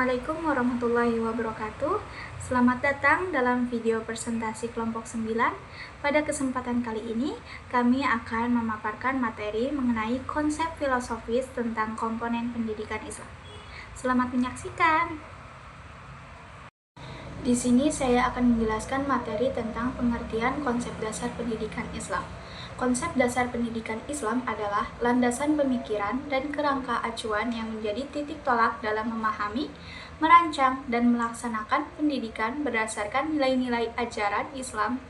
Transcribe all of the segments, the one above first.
Assalamualaikum warahmatullahi wabarakatuh. Selamat datang dalam video presentasi kelompok 9. Pada kesempatan kali ini, kami akan memaparkan materi mengenai konsep filosofis tentang komponen pendidikan Islam. Selamat menyaksikan. Di sini saya akan menjelaskan materi tentang pengertian konsep dasar pendidikan Islam. Konsep dasar pendidikan Islam adalah landasan pemikiran dan kerangka acuan yang menjadi titik tolak dalam memahami, merancang, dan melaksanakan pendidikan berdasarkan nilai-nilai ajaran Islam.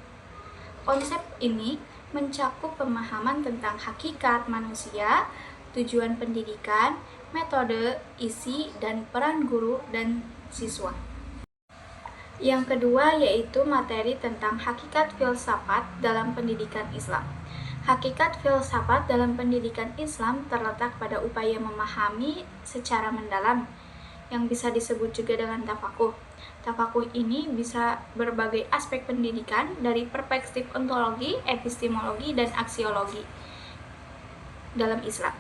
Konsep ini mencakup pemahaman tentang hakikat manusia, tujuan pendidikan, metode, isi, dan peran guru dan siswa. Yang kedua yaitu materi tentang hakikat filsafat dalam pendidikan Islam. Hakikat filsafat dalam pendidikan Islam terletak pada upaya memahami secara mendalam, yang bisa disebut juga dengan tafakuh. Tafakuh ini bisa berbagai aspek pendidikan dari perspektif ontologi, epistemologi, dan aksiologi dalam Islam.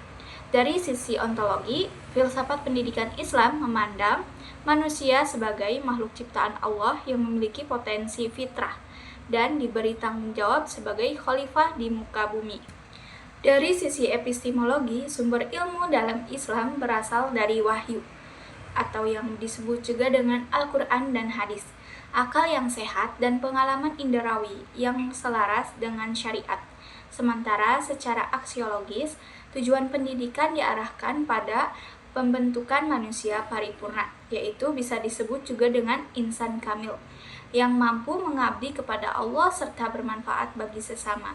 Dari sisi ontologi, filsafat pendidikan Islam memandang manusia sebagai makhluk ciptaan Allah yang memiliki potensi fitrah dan diberi tanggung jawab sebagai khalifah di muka bumi. Dari sisi epistemologi, sumber ilmu dalam Islam berasal dari wahyu, atau yang disebut juga dengan Al-Quran dan hadis, akal yang sehat, dan pengalaman inderawi yang selaras dengan syariat. Sementara secara aksiologis, tujuan pendidikan diarahkan pada pembentukan manusia paripurna, yaitu bisa disebut juga dengan insan kamil, yang mampu mengabdi kepada Allah serta bermanfaat bagi sesama.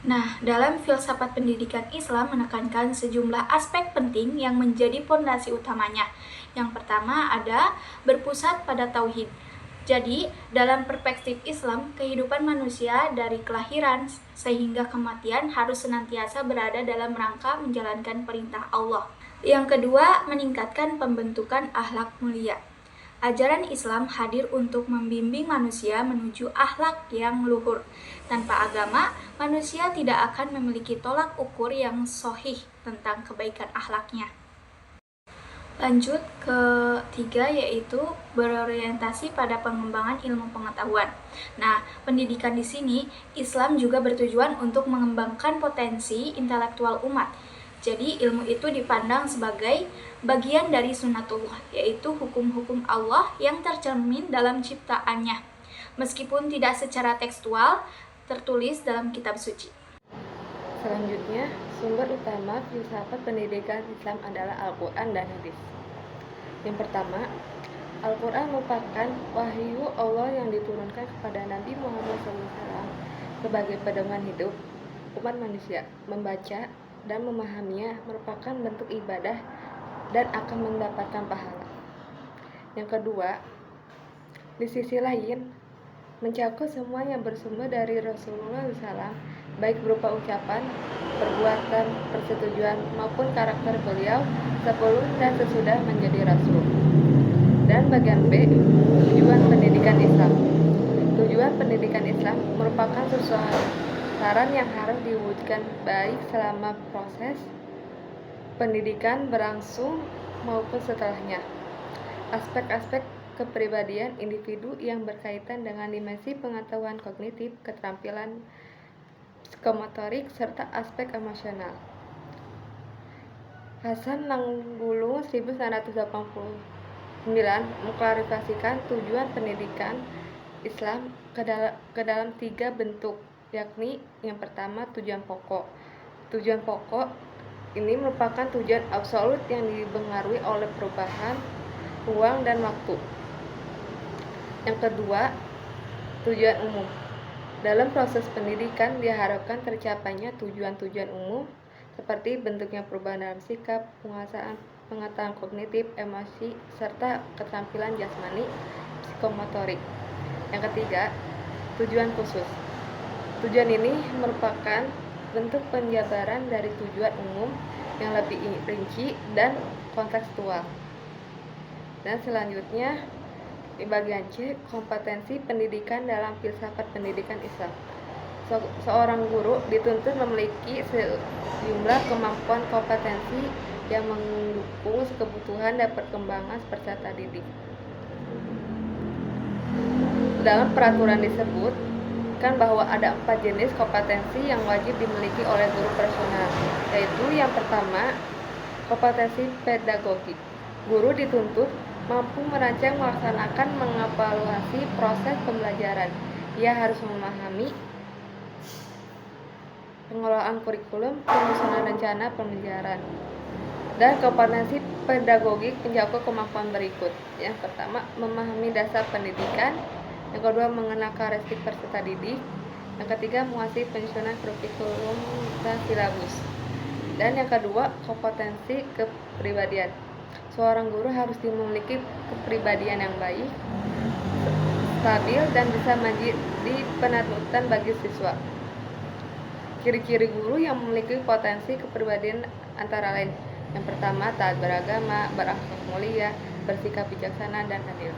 Nah, dalam filsafat pendidikan Islam menekankan sejumlah aspek penting yang menjadi pondasi utamanya. Yang pertama ada berpusat pada tauhid. Jadi, dalam perspektif Islam, kehidupan manusia dari kelahiran sehingga kematian harus senantiasa berada dalam rangka menjalankan perintah Allah. Yang kedua, meningkatkan pembentukan akhlak mulia. Ajaran Islam hadir untuk membimbing manusia menuju akhlak yang luhur. Tanpa agama, manusia tidak akan memiliki tolak ukur yang sahih tentang kebaikan akhlaknya. Lanjut ke tiga, yaitu berorientasi pada pengembangan ilmu pengetahuan. Nah, pendidikan di sini Islam juga bertujuan untuk mengembangkan potensi intelektual umat. Jadi ilmu itu dipandang sebagai bagian dari sunnatullah, yaitu hukum-hukum Allah yang tercermin dalam ciptaannya, meskipun tidak secara tekstual tertulis dalam kitab suci. Selanjutnya, sumber utama filsafat pendidikan Islam adalah Al-Quran dan hadis. Yang pertama, Al-Quran merupakan wahyu Allah yang diturunkan kepada Nabi Muhammad SAW sebagai pedoman hidup umat manusia. Membaca dan memahaminya merupakan bentuk ibadah dan akan mendapatkan pahala. Yang kedua, di sisi lain, mencakup semua yang bersumber dari Rasulullah SAW, baik berupa ucapan, perbuatan, persetujuan, maupun karakter beliau sebelum dan sesudah menjadi Rasul. Dan bagian B, tujuan pendidikan Islam. Tujuan pendidikan Islam merupakan sesuatu saran yang harus diwujudkan baik selama proses pendidikan berlangsung maupun setelahnya. Aspek-aspek kepribadian individu yang berkaitan dengan dimensi pengetahuan kognitif, keterampilan psikomotorik, serta aspek emosional. Hasan Nanggulung 1989 mengklarifikasikan tujuan pendidikan Islam ke dalam tiga bentuk, yakni yang pertama tujuan pokok. Tujuan pokok ini merupakan tujuan absolut yang dipengaruhi oleh perubahan ruang dan waktu. Yang kedua, tujuan umum. Dalam proses pendidikan diharapkan tercapainya tujuan-tujuan umum seperti bentuknya perubahan dalam sikap, penguasaan pengetahuan kognitif, emosi, serta keterampilan jasmani, psikomotorik. Yang ketiga, tujuan khusus. Tujuan ini merupakan bentuk penjabaran dari tujuan umum yang lebih rinci dan kontekstual. Dan selanjutnya, di bagian C, kompetensi pendidikan dalam filsafat pendidikan Islam. Seorang guru dituntut memiliki sejumlah kemampuan kompetensi yang mendukung kebutuhan dan perkembangan peserta didik. Dalam peraturan disebutkan bahwa ada 4 jenis kompetensi yang wajib dimiliki oleh guru personal, yaitu yang pertama, kompetensi pedagogik. Guru dituntut mampu merancang, melaksanakan, mengevaluasi proses pembelajaran. Ia harus memahami pengelolaan kurikulum, penyusunan rencana pembelajaran. Dan kompetensi pedagogik mencakup kemampuan berikut. Yang pertama, memahami dasar pendidikan. Yang kedua, mengenal karakteristik peserta didik. Yang ketiga, menguasai penyusunan kurikulum dan silabus. Dan yang kedua, kompetensi kepribadian. Seorang guru harus memiliki kepribadian yang baik, stabil, dan bisa menjadi panutan bagi siswa. Ciri-ciri guru yang memiliki potensi kepribadian antara lain: yang pertama, taat beragama, berakhlak mulia, bersikap bijaksana, dan adil.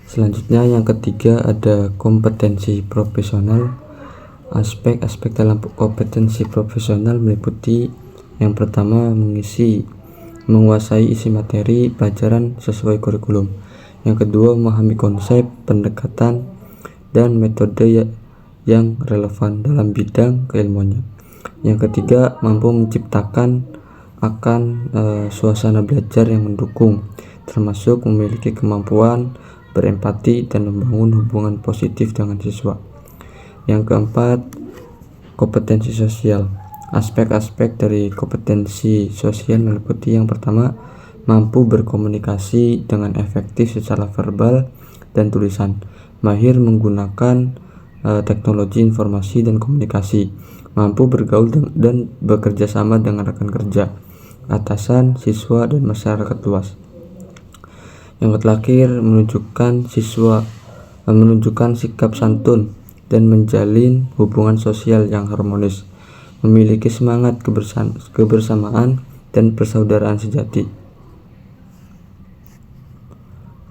Selanjutnya yang ketiga ada kompetensi profesional. Aspek-aspek dalam kompetensi profesional meliputi yang pertama, menguasai isi materi pelajaran sesuai kurikulum. Yang kedua, memahami konsep, pendekatan, dan metode yang relevan dalam bidang keilmuannya. Yang ketiga, mampu menciptakan suasana belajar yang mendukung, termasuk memiliki kemampuan berempati dan membangun hubungan positif dengan siswa. Yang keempat, kompetensi sosial. Aspek-aspek dari kompetensi sosial meliputi yang pertama, mampu berkomunikasi dengan efektif secara verbal dan tulisan, mahir menggunakan teknologi informasi dan komunikasi, mampu bergaul dan bekerja sama dengan rekan kerja, atasan, siswa, dan masyarakat luas. Yang terakhir, menunjukkan sikap santun dan menjalin hubungan sosial yang harmonis, memiliki semangat kebersamaan dan persaudaraan sejati.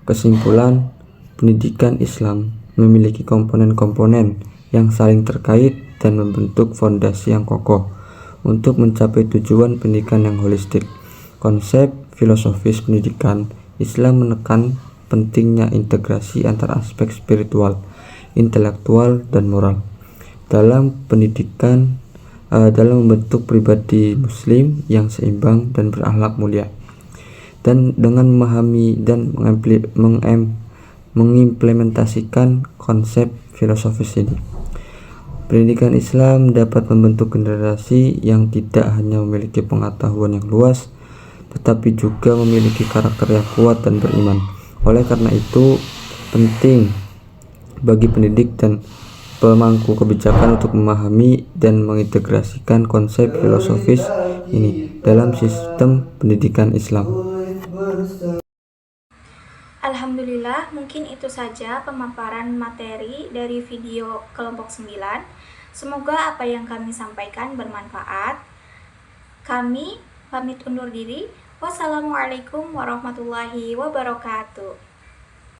Kesimpulan, pendidikan Islam memiliki komponen-komponen yang saling terkait dan membentuk fondasi yang kokoh untuk mencapai tujuan pendidikan yang holistik. Konsep filosofis pendidikan Islam menekan pentingnya integrasi antara aspek spiritual, intelektual, dan moral dalam pendidikan, dalam membentuk pribadi muslim yang seimbang dan berakhlak mulia. Dan dengan memahami dan mengimplementasikan konsep filosofis ini, pendidikan Islam dapat membentuk generasi yang tidak hanya memiliki pengetahuan yang luas, tetapi juga memiliki karakter yang kuat dan beriman. Oleh karena itu, penting bagi pendidik dan pemangku kebijakan untuk memahami dan mengintegrasikan konsep filosofis ini dalam sistem pendidikan Islam. Alhamdulillah, mungkin itu saja pemaparan materi dari video kelompok 9. Semoga apa yang kami sampaikan bermanfaat. Kami pamit undur diri. Wassalamualaikum warahmatullahi wabarakatuh.